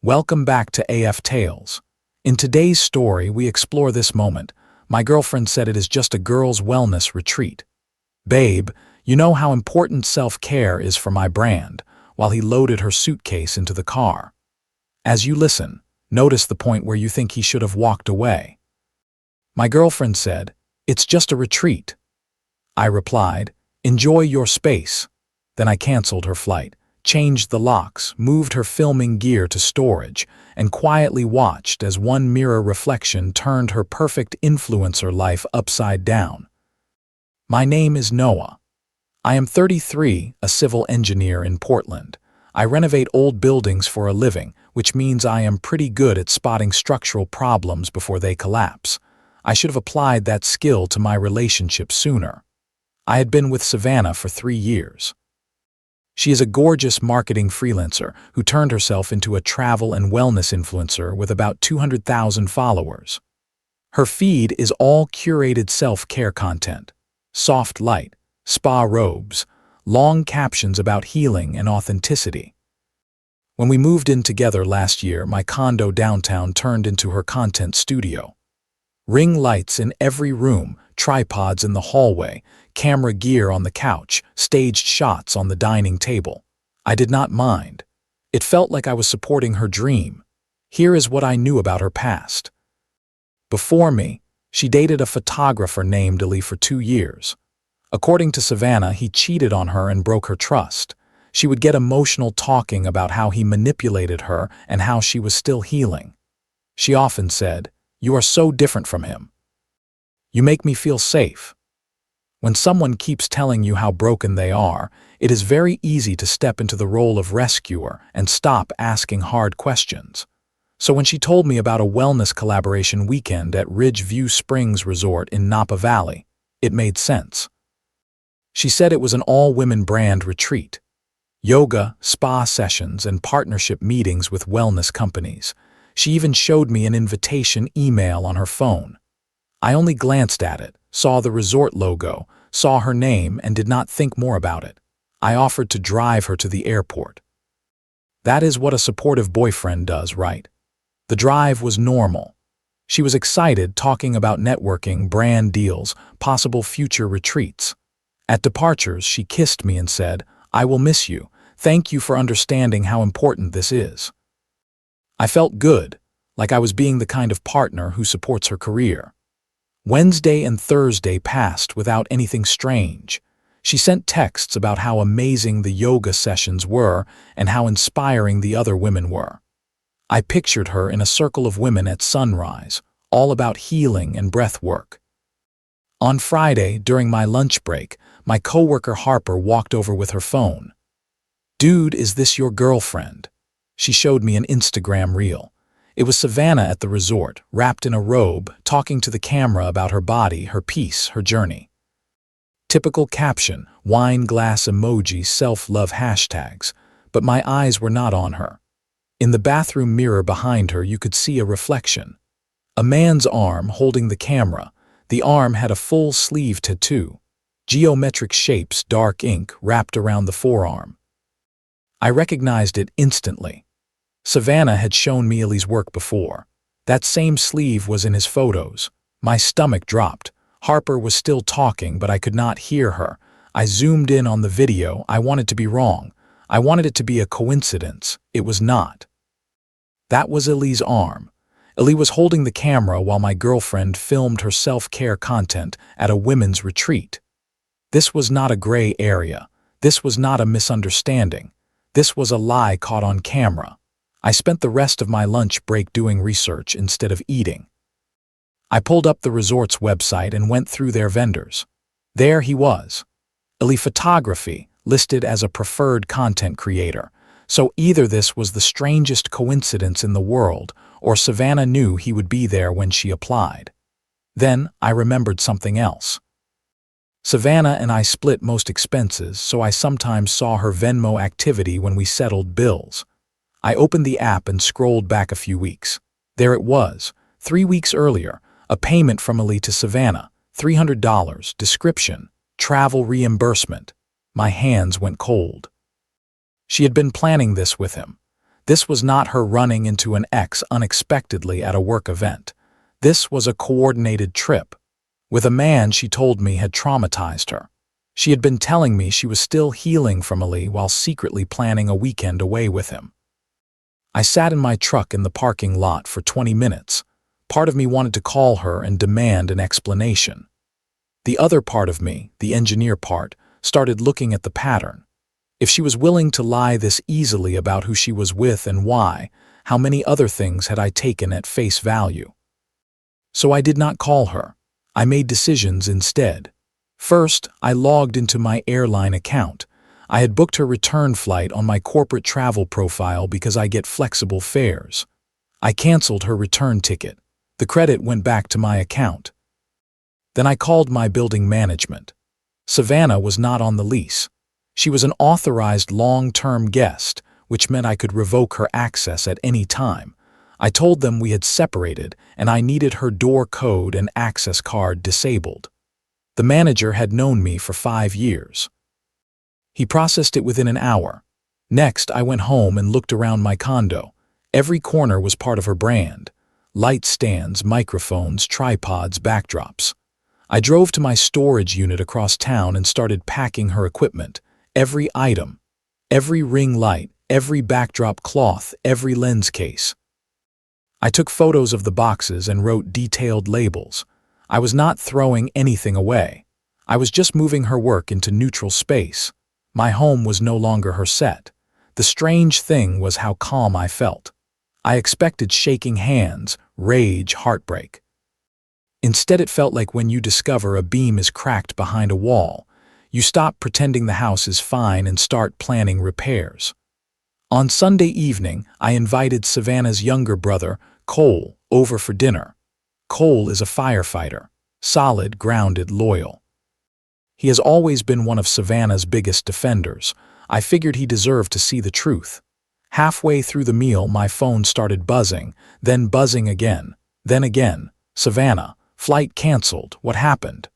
Welcome back to AF Tales. In today's story, we explore this moment. My girlfriend said it is just a girl's wellness retreat. Babe, you know how important self-care is for my brand, while he loaded her suitcase into the car. As you listen, notice the point where you think he should have walked away. My girlfriend said, "It's just a retreat." I replied, "Enjoy your space." Then I canceled her flight, changed the locks, moved her filming gear to storage, and quietly watched as one mirror reflection turned her perfect influencer life upside down. My name is Noah. I am 33, a civil engineer in Portland. I renovate old buildings for a living, which means I am pretty good at spotting structural problems before they collapse. I should have applied that skill to my relationship sooner. I had been with Savannah for 3 years. She is a gorgeous marketing freelancer who turned herself into a travel and wellness influencer with about 200,000 followers. Her feed is all curated self-care content, soft light, spa robes, long captions about healing and authenticity. When we moved in together last year, my condo downtown turned into her content studio. Ring lights in every room, tripods in the hallway, camera gear on the couch, staged shots on the dining table. I did not mind. It felt like I was supporting her dream. Here is what I knew about her past. Before me, she dated a photographer named Ali for 2 years. According to Savannah, he cheated on her and broke her trust. She would get emotional talking about how he manipulated her and how she was still healing. She often said, "You are so different from him. You make me feel safe." When someone keeps telling you how broken they are, it is very easy to step into the role of rescuer and stop asking hard questions. So when she told me about a wellness collaboration weekend at Ridge View Springs Resort in Napa Valley, it made sense. She said it was an all-women brand retreat. Yoga, spa sessions, and partnership meetings with wellness companies. She even showed me an invitation email on her phone. I only glanced at it, saw the resort logo, saw her name, and did not think more about it. I offered to drive her to the airport. That is what a supportive boyfriend does, right? The drive was normal. She was excited, talking about networking, brand deals, possible future retreats. At departures, she kissed me and said, "I will miss you. Thank you for understanding how important this is." I felt good, like I was being the kind of partner who supports her career. Wednesday and Thursday passed without anything strange. She sent texts about how amazing the yoga sessions were and how inspiring the other women were. I pictured her in a circle of women at sunrise, all about healing and breath work. On Friday, during my lunch break, my coworker Harper walked over with her phone. "Dude, is this your girlfriend?" She showed me an Instagram reel. It was Savannah at the resort, wrapped in a robe, talking to the camera about her body, her peace, her journey. Typical caption, wine glass emoji, self-love hashtags, but my eyes were not on her. In the bathroom mirror behind her, you could see a reflection. A man's arm holding the camera. The arm had a full sleeve tattoo. Geometric shapes, dark ink, wrapped around the forearm. I recognized it instantly. Savannah had shown me Ali's work before. That same sleeve was in his photos. My stomach dropped. Harper was still talking, but I could not hear her. I zoomed in on the video. I wanted to be wrong. I wanted it to be a coincidence. It was not. That was Ali's arm. Ali was holding the camera while my girlfriend filmed her self-care content at a women's retreat. This was not a gray area. This was not a misunderstanding. This was a lie caught on camera. I spent the rest of my lunch break doing research instead of eating. I pulled up the resort's website and went through their vendors. There he was. Ali Photography, listed as a preferred content creator. So either this was the strangest coincidence in the world, or Savannah knew he would be there when she applied. Then I remembered something else. Savannah and I split most expenses, so I sometimes saw her Venmo activity when we settled bills. I opened the app and scrolled back a few weeks. There it was, 3 weeks earlier, a payment from Ali to Savannah, $300, description, travel reimbursement. My hands went cold. She had been planning this with him. This was not her running into an ex unexpectedly at a work event. This was a coordinated trip with a man she told me had traumatized her. She had been telling me she was still healing from Ali while secretly planning a weekend away with him. I sat in my truck in the parking lot for 20 minutes. Part of me wanted to call her and demand an explanation. The other part of me, the engineer part, started looking at the pattern. If she was willing to lie this easily about who she was with and why, how many other things had I taken at face value? So I did not call her. I made decisions instead. First, I logged into my airline account. I had booked her return flight on my corporate travel profile because I get flexible fares. I canceled her return ticket. The credit went back to my account. Then I called my building management. Savannah was not on the lease. She was an authorized long-term guest, which meant I could revoke her access at any time. I told them we had separated and I needed her door code and access card disabled. The manager had known me for 5 years. He processed it within an hour. Next, I went home and looked around my condo. Every corner was part of her brand. Light stands, microphones, tripods, backdrops. I drove to my storage unit across town and started packing her equipment. Every item, every ring light, every backdrop cloth, every lens case. I took photos of the boxes and wrote detailed labels. I was not throwing anything away. I was just moving her work into neutral space. My home was no longer her set. The strange thing was how calm I felt. I expected shaking hands, rage, heartbreak. Instead, it felt like when you discover a beam is cracked behind a wall, you stop pretending the house is fine and start planning repairs. On Sunday evening, I invited Savannah's younger brother, Cole, over for dinner. Cole is a firefighter, solid, grounded, loyal. He has always been one of Savannah's biggest defenders. I figured he deserved to see the truth. Halfway through the meal, my phone started buzzing, then buzzing again, then again. Savannah, flight canceled. What happened?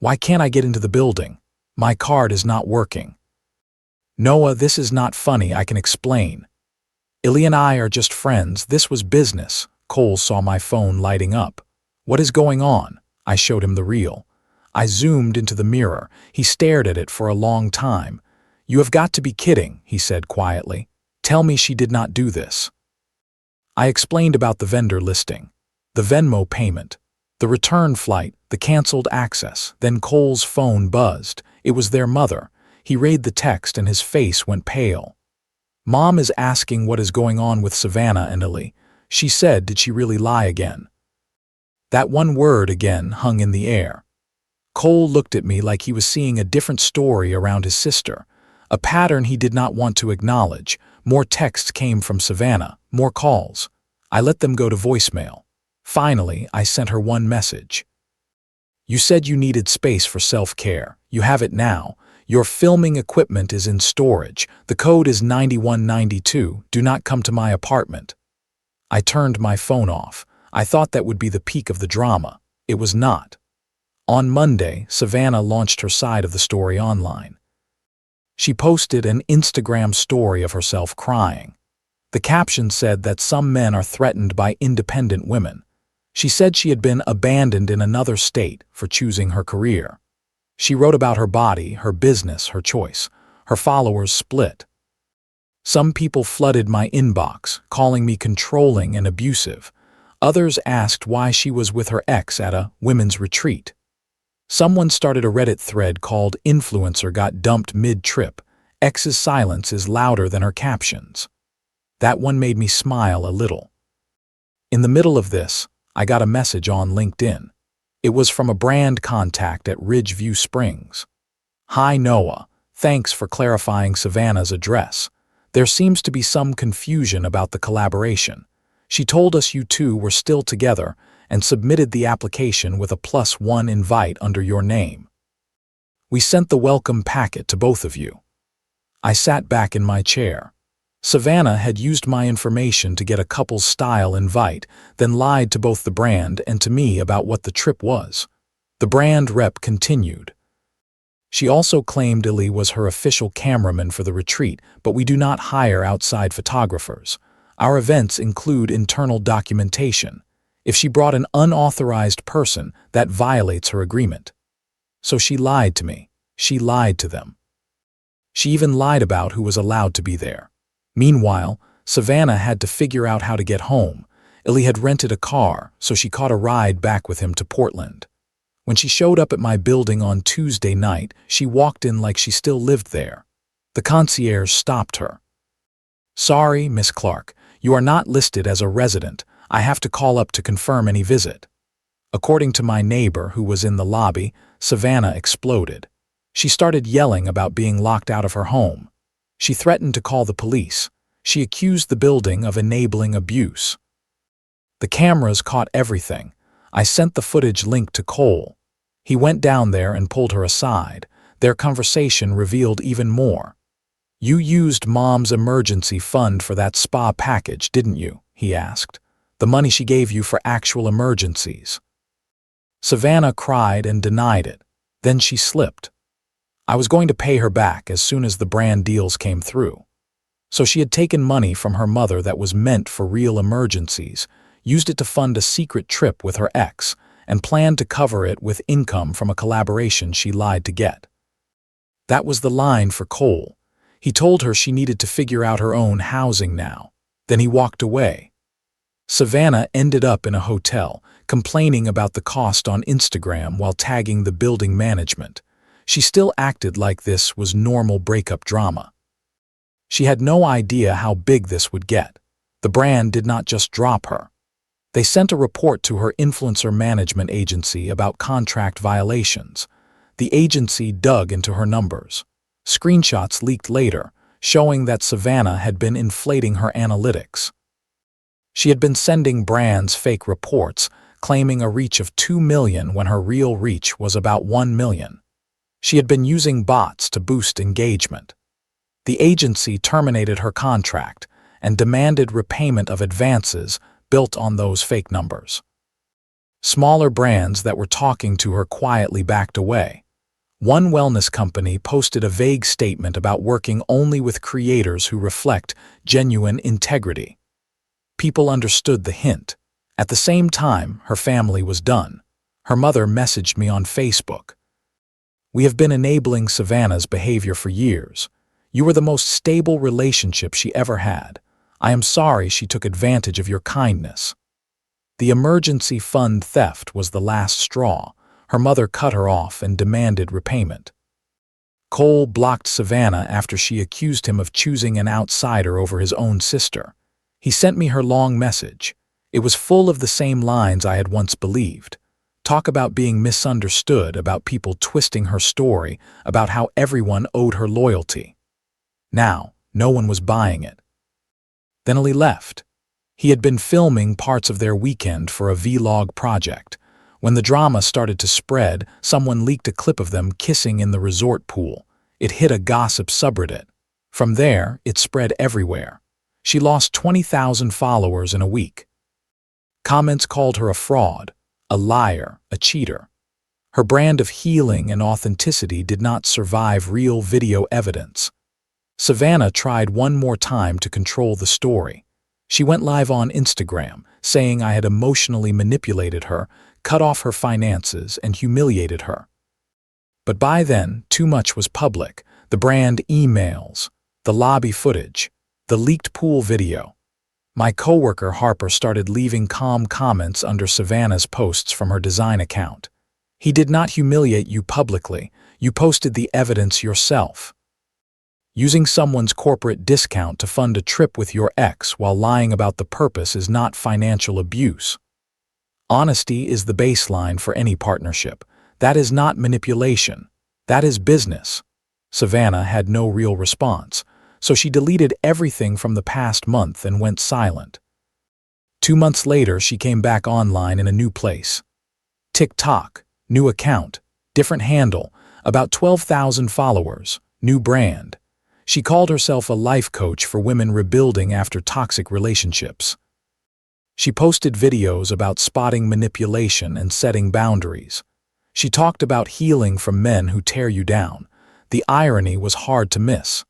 Why can't I get into the building? My card is not working. Noah, this is not funny, I can explain. Illy and I are just friends, this was business. Cole saw my phone lighting up. What is going on? I showed him the reel. I zoomed into the mirror. He stared at it for a long time. You have got to be kidding, he said quietly. Tell me she did not do this. I explained about the vendor listing, the Venmo payment, the return flight, the canceled access. Then Cole's phone buzzed. It was their mother. He read the text and his face went pale. Mom is asking what is going on with Savannah and Illy. She said, did she really lie again? That one word again hung in the air. Cole looked at me like he was seeing a different story around his sister, a pattern he did not want to acknowledge. More texts came from Savannah, more calls. I let them go to voicemail. Finally, I sent her one message. You said you needed space for self-care. You have it now. Your filming equipment is in storage. The code is 9192. Do not come to my apartment. I turned my phone off. I thought that would be the peak of the drama. It was not. On Monday, Savannah launched her side of the story online. She posted an Instagram story of herself crying. The caption said that some men are threatened by independent women. She said she had been abandoned in another state for choosing her career. She wrote about her body, her business, her choice. Her followers split. Some people flooded my inbox, calling me controlling and abusive. Others asked why she was with her ex at a women's retreat. Someone started a Reddit thread called "Influencer Got Dumped Mid-Trip. Ex's silence is louder than her captions." That one made me smile a little. In the middle of this, I got a message on LinkedIn. It was from a brand contact at Ridgeview Springs. Hi Noah, thanks for clarifying Savannah's address. There seems to be some confusion about the collaboration. She told us you two were still together and submitted the application with a +1 invite under your name. We sent the welcome packet to both of you. I sat back in my chair. Savannah had used my information to get a couples-style invite, then lied to both the brand and to me about what the trip was. The brand rep continued. She also claimed Illy was her official cameraman for the retreat, but we do not hire outside photographers. Our events include internal documentation. If she brought an unauthorized person, that violates her agreement. So she lied to me. She lied to them. She even lied about who was allowed to be there. Meanwhile, Savannah had to figure out how to get home. Illy had rented a car, so she caught a ride back with him to Portland. When she showed up at my building on Tuesday night, she walked in like she still lived there. The concierge stopped her. "Sorry, Miss Clark, you are not listed as a resident. I have to call up to confirm any visit." According to my neighbor who was in the lobby, Savannah exploded. She started yelling about being locked out of her home. She threatened to call the police. She accused the building of enabling abuse. The cameras caught everything. I sent the footage linked to Cole. He went down there and pulled her aside. Their conversation revealed even more. "You used Mom's emergency fund for that spa package, didn't you?" he asked. "The money she gave you for actual emergencies." Savannah cried and denied it. Then she slipped. I was going to pay her back as soon as the brand deals came through. So she had taken money from her mother that was meant for real emergencies, used it to fund a secret trip with her ex, and planned to cover it with income from a collaboration she lied to get. That was the line for Cole. He told her she needed to figure out her own housing now. Then he walked away. Savannah ended up in a hotel, complaining about the cost on Instagram while tagging the building management. She still acted like this was normal breakup drama. She had no idea how big this would get. The brand did not just drop her. They sent a report to her influencer management agency about contract violations. The agency dug into her numbers. Screenshots leaked later, showing that Savannah had been inflating her analytics. She had been sending brands fake reports, claiming a reach of 2 million when her real reach was about 1 million. She had been using bots to boost engagement. The agency terminated her contract and demanded repayment of advances built on those fake numbers. Smaller brands that were talking to her quietly backed away. One wellness company posted a vague statement about working only with creators who reflect genuine integrity. People understood the hint. At the same time, her family was done. Her mother messaged me on Facebook. "We have been enabling Savannah's behavior for years. You were the most stable relationship she ever had. I am sorry she took advantage of your kindness." The emergency fund theft was the last straw. Her mother cut her off and demanded repayment. Cole blocked Savannah after she accused him of choosing an outsider over his own sister. He sent me her long message. It was full of the same lines I had once believed. Talk about being misunderstood, about people twisting her story, about how everyone owed her loyalty. Now, no one was buying it. Then he left. He had been filming parts of their weekend for a vlog project. When the drama started to spread, someone leaked a clip of them kissing in the resort pool. It hit a gossip subreddit. From there, it spread everywhere. She lost 20,000 followers in a week. Comments called her a fraud, a liar, a cheater. Her brand of healing and authenticity did not survive real video evidence. Savannah tried one more time to control the story. She went live on Instagram, saying I had emotionally manipulated her, cut off her finances, and humiliated her. But by then, too much was public. The brand emails, the lobby footage, the leaked pool video. My coworker Harper started leaving calm comments under Savannah's posts from her design account. "He did not humiliate you publicly. You posted the evidence yourself." Using someone's corporate discount to fund a trip with your ex while lying about the purpose is not financial abuse. Honesty is the baseline for any partnership. That is not manipulation. That is business. Savannah had no real response, so she deleted everything from the past month and went silent. 2 months later, she came back online in a new place. TikTok, new account, different handle, about 12,000 followers, new brand. She called herself a life coach for women rebuilding after toxic relationships. She posted videos about spotting manipulation and setting boundaries. She talked about healing from men who tear you down. The irony was hard to miss.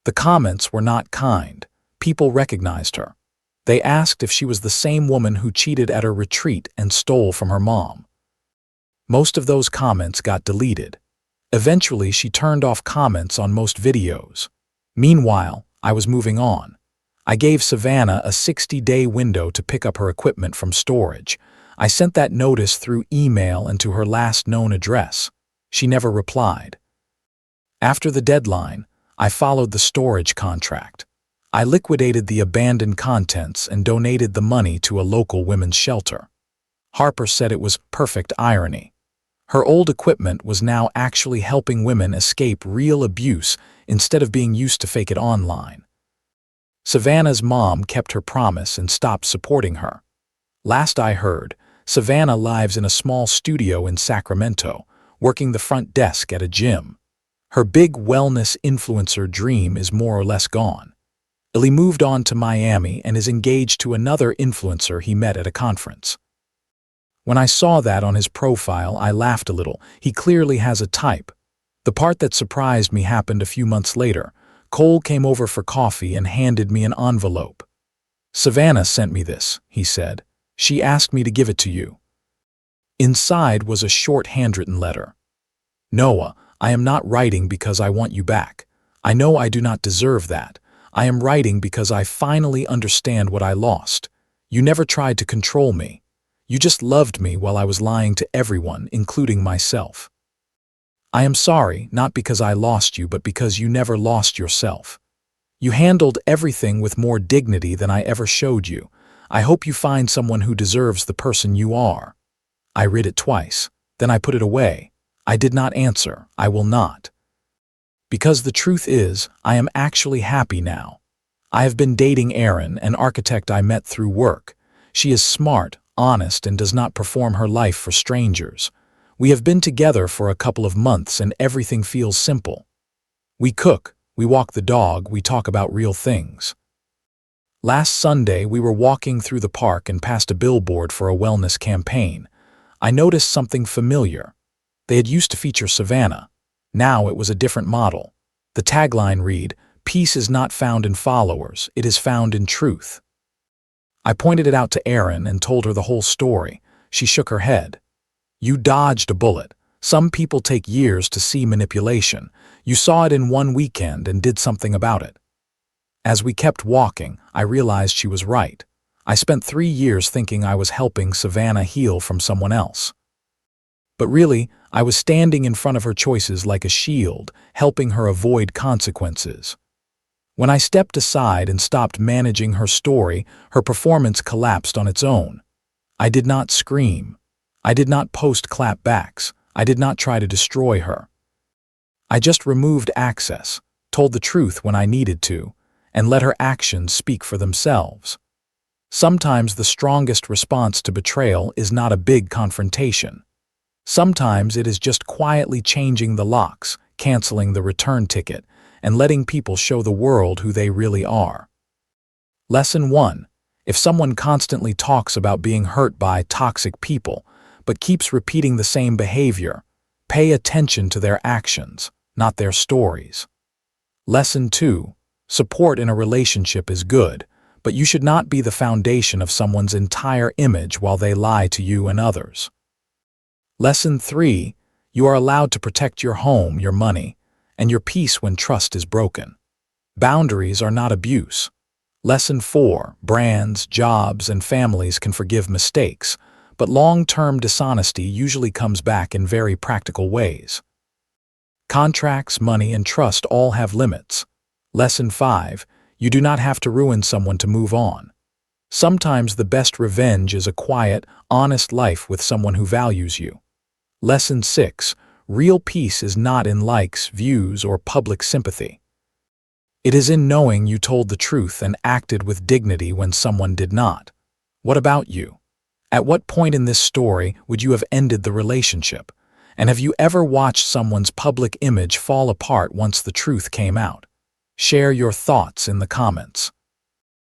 The comments were not kind. People recognized her. They asked if she was the same woman who cheated at her retreat and stole from her mom. Most of those comments got deleted. Eventually, she turned off comments on most videos. Meanwhile, I was moving on. I gave Savannah a 60-day window to pick up her equipment from storage. I sent that notice through email and to her last known address. She never replied. After the deadline, I followed the storage contract. I liquidated the abandoned contents and donated the money to a local women's shelter. Harper said it was perfect irony. Her old equipment was now actually helping women escape real abuse instead of being used to fake it online. Savannah's mom kept her promise and stopped supporting her. Last I heard, Savannah lives in a small studio in Sacramento, working the front desk at a gym. Her big wellness influencer dream is more or less gone. Illy moved on to Miami and is engaged to another influencer he met at a conference. When I saw that on his profile, I laughed a little. He clearly has a type. The part that surprised me happened a few months later. Cole came over for coffee and handed me an envelope. "Savannah sent me this," he said. "She asked me to give it to you." Inside was a short handwritten letter. "Noah, I am not writing because I want you back. I know I do not deserve that. I am writing because I finally understand what I lost. You never tried to control me. You just loved me while I was lying to everyone, including myself. I am sorry, not because I lost you, but because you never lost yourself. You handled everything with more dignity than I ever showed you. I hope you find someone who deserves the person you are." I read it twice. Then I put it away. I did not answer. I will not. Because the truth is, I am actually happy now. I have been dating Erin, an architect I met through work. She is smart, honest, and does not perform her life for strangers. We have been together for a couple of months and everything feels simple. We cook, we walk the dog, we talk about real things. Last Sunday, we were walking through the park and passed a billboard for a wellness campaign. I noticed something familiar. They had used to feature Savannah. Now it was a different model. The tagline read, "Peace is not found in followers, it is found in truth." I pointed it out to Erin and told her the whole story. She shook her head. "You dodged a bullet. Some people take years to see manipulation. You saw it in one weekend and did something about it." As we kept walking, I realized she was right. I spent 3 years thinking I was helping Savannah heal from someone else. But really, I was standing in front of her choices like a shield, helping her avoid consequences. When I stepped aside and stopped managing her story, her performance collapsed on its own. I did not scream. I did not post clapbacks. I did not try to destroy her. I just removed access, told the truth when I needed to, and let her actions speak for themselves. Sometimes the strongest response to betrayal is not a big confrontation. Sometimes it is just quietly changing the locks, canceling the return ticket, and letting people show the world who they really are. Lesson 1. If someone constantly talks about being hurt by toxic people, but keeps repeating the same behavior, pay attention to their actions, not their stories. Lesson 2. Support in a relationship is good, but you should not be the foundation of someone's entire image while they lie to you and others. Lesson 3. You are allowed to protect your home, your money, and your peace when trust is broken. Boundaries are not abuse. Lesson 4. Brands, jobs, and families can forgive mistakes, but long-term dishonesty usually comes back in very practical ways. Contracts, money, and trust all have limits. Lesson 5. You do not have to ruin someone to move on. Sometimes the best revenge is a quiet, honest life with someone who values you. Lesson 6. Real peace is not in likes, views, or public sympathy. It is in knowing you told the truth and acted with dignity when someone did not. What about you? At what point in this story would you have ended the relationship? And have you ever watched someone's public image fall apart once the truth came out? Share your thoughts in the comments.